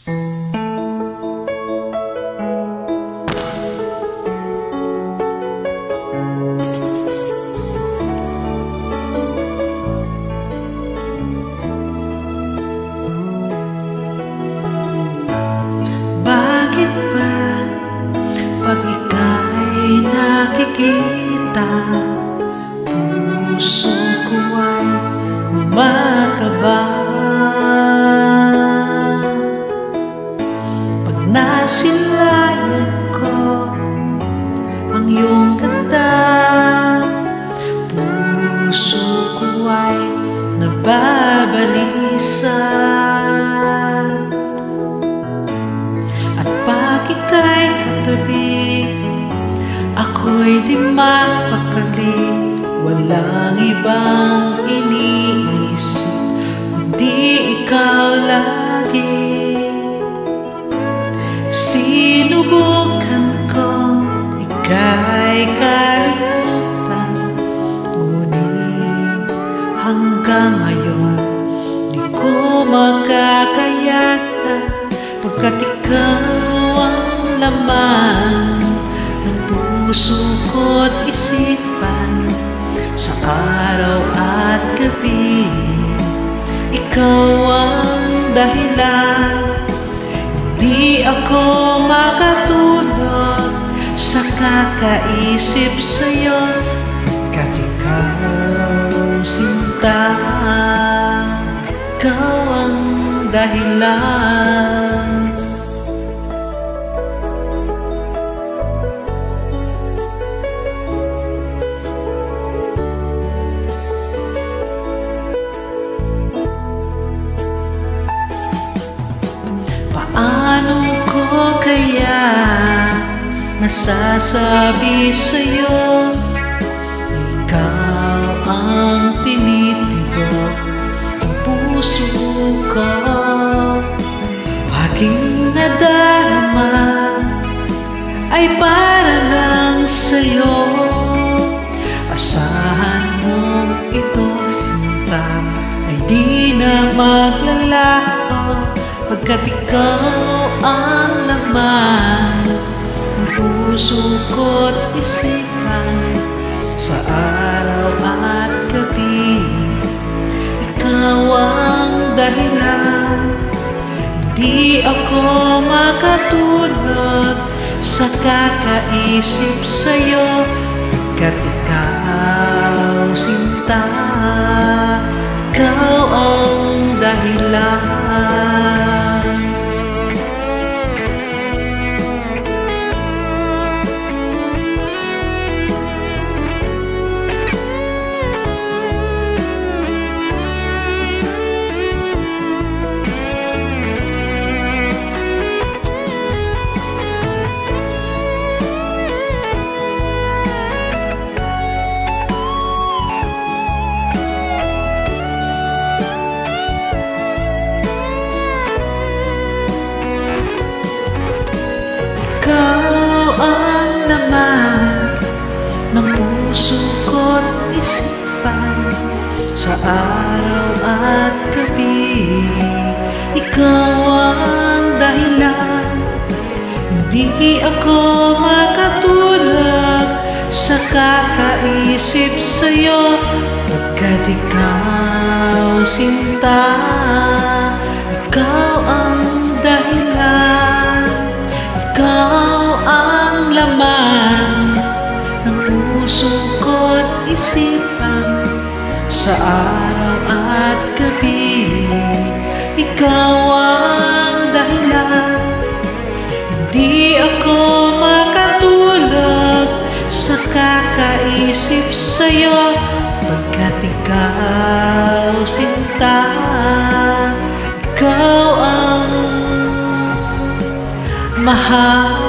Bakit ba pag ika'y nakikita, puso ko ay kumakaba? Pag nasilayan ko ang iyong ganda, puso ko ay nababalisa. At pag ika'y katabi, ako'y di mapakali. Walang ibang iniisip kundi ikaw lagi. Sinubukan ko ika'y kalimutan, ngunit hanggang ngayon di ko makakayanan, pagkat ikaw ang laman ng puso ko't isipan. Sa araw at gabi, ikaw ang dahilan. Di ako makatulog sa kakaisip sa'yo, pagkat ikaw, sinta, ikaw ang dahilan. Paano ko kaya masasabi sa'yo, ikaw ang tinitibok ng puso ko? Aking nadarama ay para lang sa'yo. Asahan mong ito, sinta, ay di na maglalaho, pagkat ikaw ang laman ng puso ko't isipan. Sa araw at gabi, ikaw ang dahilan. Hindi ako makatulog sa kakaisip sa'yo, pagkat ikaw, sinta, ikaw ang dahilan. Ikaw ang laman ng puso ko't isipan. Sa araw at gabi, ikaw ang dahilan. Hindi ako makatulog sa kakaisip sa'yo, pagkat ikaw, sinta, ikaw ang dahilan. Ikaw ang laman ng puso ko't isipan. Sa araw at gabi, ikaw ang dahilan. Hindi ako makatulog sa kakaisip sa'yo, pagkat ikaw, sinta, ikaw ang mahal.